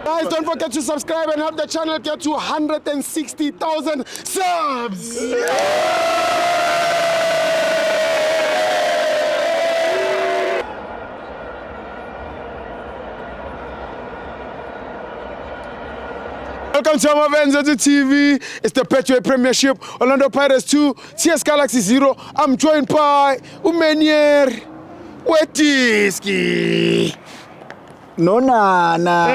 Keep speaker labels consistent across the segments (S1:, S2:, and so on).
S1: Guys, don't forget to subscribe and help the channel get to 160,000 subs. Welcome to Amavenza TV. It's the Betway Premiership. Orlando Pirates 2, CS Galaxy 0. I'm joined by Umenier Wetiski.
S2: No nana.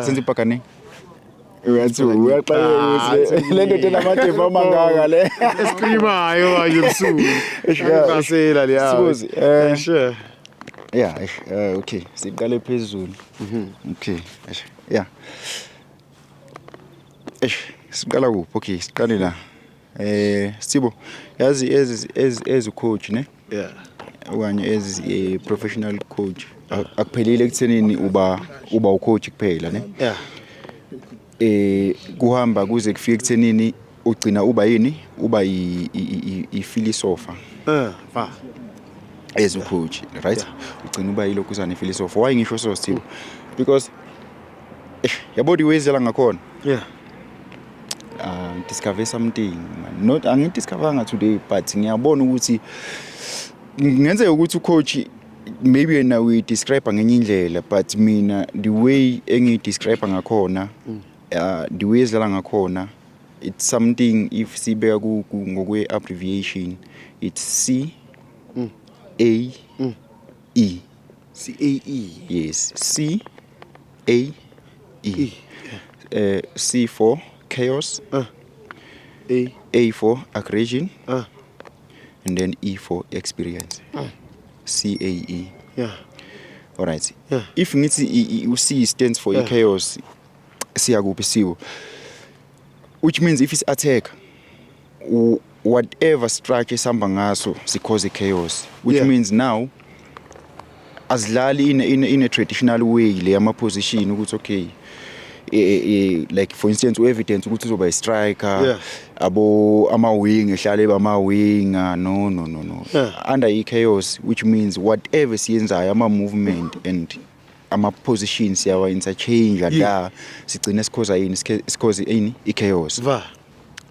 S1: Senzipakane. Lento tena mathemba amangaka le.
S3: Escrimayo manje msuku. Ngasela liya.
S2: Sure. Yeah, okay. Siqale phezulu. Okay. Yeah. Siqala kuphi? Okay, siqale la. Sibo, yazi as a coach ne?
S3: Yeah.
S2: Okanye as a professional coach. Akuphelile ekuthenini uba ucoach kuphela ne?
S3: Yeah.
S2: Kuhamba kuze kufike ekuthenini ugcina uba yini? Uba I philosopher.
S3: Va.
S2: As a coach, right? Ugcina uba yilo kuzana philosopher. Why ngisho so Sibo? Because yabo diwezela ngakhona.
S3: Yeah.
S2: Discover something man. Not angidiscoveranga today but ngiyabona ukuthi ngenzeka ukuthi coach maybe yena we describe ngenye indlela but mina the way engidescribe ngakhona the way ezidlala ngakhona it's something if sibeka ngokwe abbreviation it's C A E yes C A E C for chaos, A for aggression, and then E for experience. CAE.
S3: Yeah.
S2: All right.
S3: Yeah.
S2: If C stands for chaos, which means if it's attack, whatever structure sambangaso cause chaos, which means now asidlali in a traditional way le ama position ukuthi okay. Like for instance evidence ukuthi uzoba a striker abo ama wing ehlale ama wing no under chaos which means whatever siyenzayo ama movement and ama positions yawa interchange la sigcina sikhoza yini sikhoze yini chaos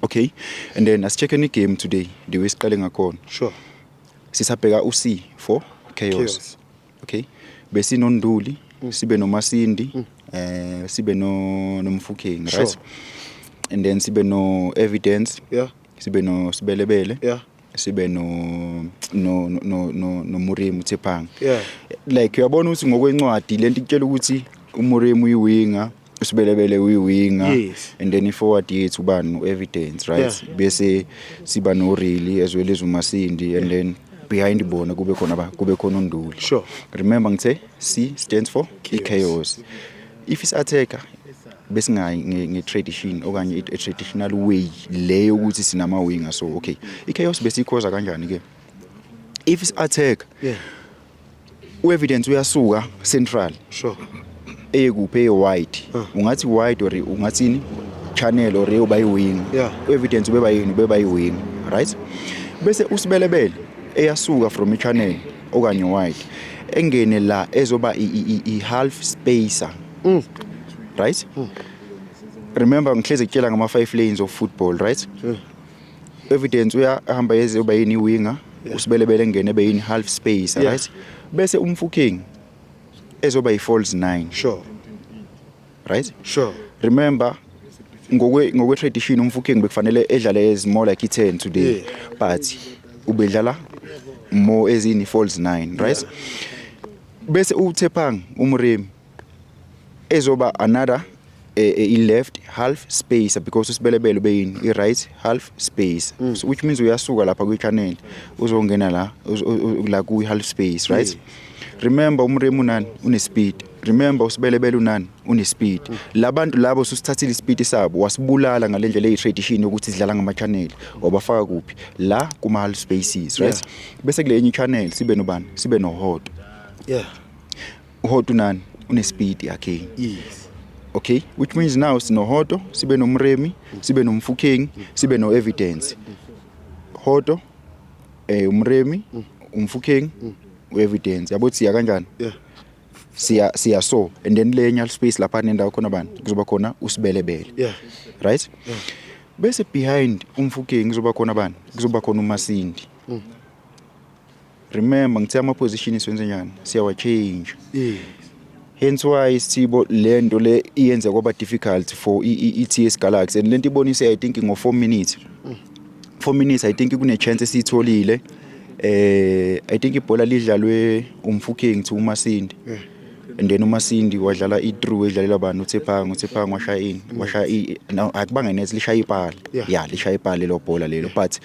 S2: okay and then asicheck any game today the way siqale ngakhona
S3: Sure.
S2: Sisabheka uC for chaos. Okay bese inonduli sibe noMasindi sibe nomfukeng right and then sibe no evidence sibe no sibelebele sibe no Muremu Tshepang like uyabona ukuthi ngokwencwadi lento ikutshela ukuthi uMuremu uyiwinga usibelebele uyiwinga and then forward yethu ubani no evidence right bese siba no really as well as uMasindi and then behind bona kube khona unduli.
S3: Sure.
S2: Remember ngithe C stands for chaos. If it's attacker bese nge tradition okanye a traditional way leyo ukuthi sinama winger so okay chaos bese ikhoza kanjani ke if it's attack evidence uyasuka central
S3: Sure.
S2: Ekuphe white ungathi white or ungathini channel or uba yiwing evidence ubeba yiwing right bese usibelebele eyasuka from channel okanye white engene la ezoba I half spacer right remember ngihleze kutshela ngama 5 lanes of football right evidence uyahamba ezoba yini winger usibelebele ngene be in half space right bese umfukeng ezoba I false 9
S3: Sure.
S2: right
S3: Sure.
S2: Remember ngokwe tradition umfukeng bekufanele edlale as more like i10 today but ubedlala more as in false 9 right bese uThepang uMremi ezoba another a left half space because usibelebele ube in I right half space so which means uyasuka lapha kwi channel uzongena la ku half space right remember uMremi unani une speed remember usibelebele unani une speed labantu labo susithathile ispeed sabo wasibulala ngalendlela eyitradition ukuthi sidlala ngama channel wabafaka kuphi la kuma half spaces right bese kule enye channel sibe nobani sibe no hot hot unani une speed yakhe okay which means now sino hoto sibe nomremi sibe nomfukeng sibe no evidence hoto umremi umfukeng uevidence yabo siya kanjani siya so and then lenyal space lapha nendawo khona bani kuzoba khona usibelebele right bese behind umfukeng kuzoba khona bani kuzoba khona umasindi remember ngithe ama position senze njani siyawa change hence why sibo lento le iyenza kwaba difficult for iTS Galaxy and lento ibonise I think ngo 4 minutes 4 minutes I think kune chance esitholile I think ibhola lidlalwe umfukeng to umasindi and then umasindi wadlala i-through edlalela abantu uThepanga washaya now akubanga nethi lishaya ipala lishaya ipala lo bhola lelo but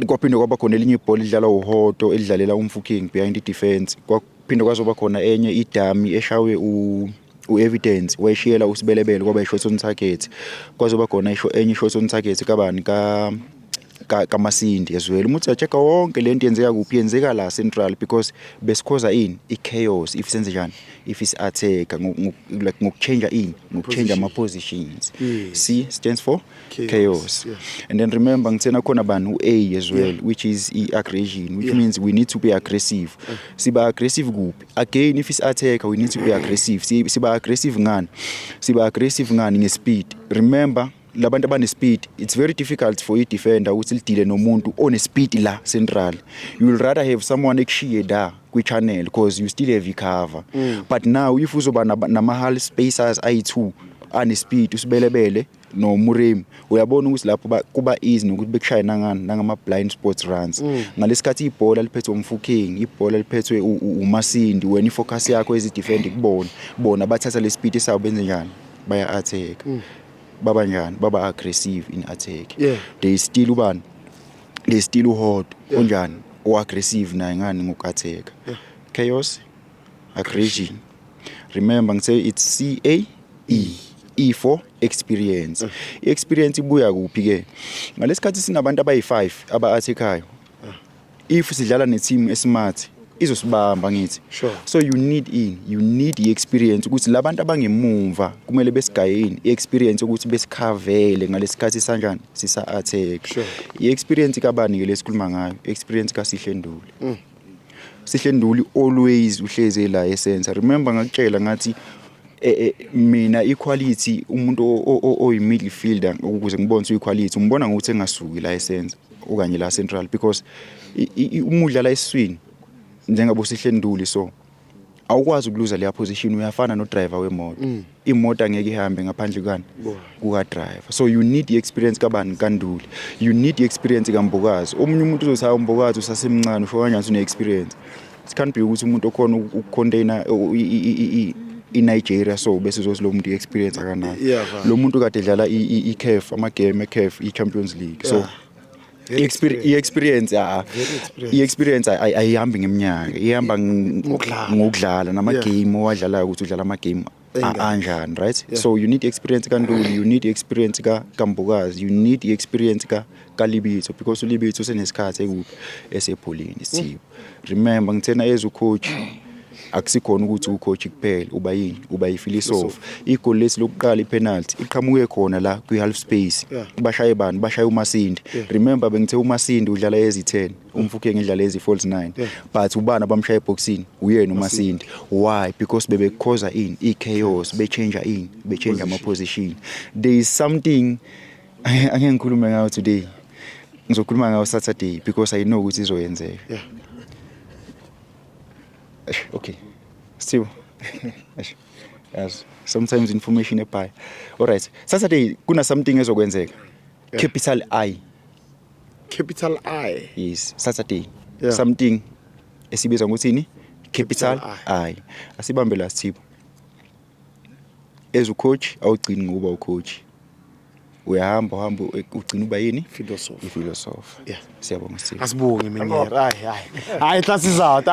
S2: kwaphinde kwaba khona elinye ibhola lidlala uHoto elidlalela umfukeng behind the defense kwaphinde kwazoba khona enye idami eshawe uevidence wayishiyela usibelebele kwaba ishot on target kwazoba khona enye ishot on target kabani kamasindi as well umuthi achecka wonke lento yenzeka kuphi yenzeka la central because besikhoza i-chaos if senze njani if is attack ngokuchange ngokuchange ama positions C stands for chaos. And then remember ngithena khona bani u-A as well which is aggression which means we need to be aggressive siba aggressive kuphi again if is attack we need to be aggressive siba aggressive ngani ngespeed remember labantu abane speed it's very difficult for i-defender ukuthi lidile nomuntu one speed la central you will rather have someone ekushiye da kwi-channel because you still have i-cover but now if uzoba nama-hull spacers ayi-2 ane-speed usibelebele nomuremi uyabona ukuthi lapho kuba easy nokuthi bekushaye nangama blind spots runs ngalesikhathi ibhola liphethwe umfukeng ibhola liphethwe umasindi wena ifocus yakho as i-defender bona bathatha le speed esabo benze njani baya attack baba njani baba aggressive in attack they still uHoto onjani o aggressive naye ngani ngokuattack chaos aggression remember ngise it's E for experience experience ibuya kuphi ke ngalesikhathi sinabantu abayi5 aba-attack if sidlala ne-team esmart izosibamba ngithi so you need i-experience ukuthi labantu abangemumva kumele besigayeni i-experience ukuthi besikhavele ngalesikhathi sanjani sisa-attack i-experience kabani ke lesikhuluma ngayo experience kaSihle Nduli always uhleze la essence remember ngakutshela ngathi mina equality umuntu oyi-midfielder ukuze ngibone equality umbona ngokuthi engasuki la essence okanye la central because umudla la eswini njengabo Sihle Nduli so awukwazi ukuluza leya position uyafana no driver wemoto imoto angeke ihambe ngaphandle kwani kuka driver so you need the experience kabani kaNduli you need the experience kaMbokazi omunye umuntu uzothaya uMbokazi usasemncane usho kanjani une experience it can't be ukuthi umuntu okhona ukucontainer iNigeria so bese lo muntu experience akanayo lo muntu kade dlala iCAF amagame eCAF iChampions League so i-experience ayihambi ngeminyaka ihamba ngokudlala nama-game owadlalayo ukuthi udlala ama-game anjani right so you need experience kaNduli you need experience kaMbokazi you need experience kaLibitso because uLibitso senesikhathi ekuphi esepholini Sithibe remember ngithena as ucoach akusikhona ukuthi ucoach kuphela uba yi-philosopher igoli lesi lokuqala ipenalty iqhamuke khona la kwi-half space bashaye bani bashaye uMasindi remember bengithe uMasindi udlala ezi-10 umfukeng edlala ezi-false 9 but ubani abamshaye eboxini uyena uMasindi why because bebekhoza i-chaos bechange ama-position there is something angeke ngikhulume ngayo today ngizokhuluma ngayo Saturday because I know ukuthi izoyenzeka okay still yes sometimes information ebuy all right Saturday kuna something ezokwenzeka capital I yes Saturday something esibiza ngokuthini capital I asibambe la Sithibe as ucoach awugcini ngoba ucoach uyahamba ugcina uba yini philosopher siyabonga Sithibe
S3: asibonge mina hayi class is out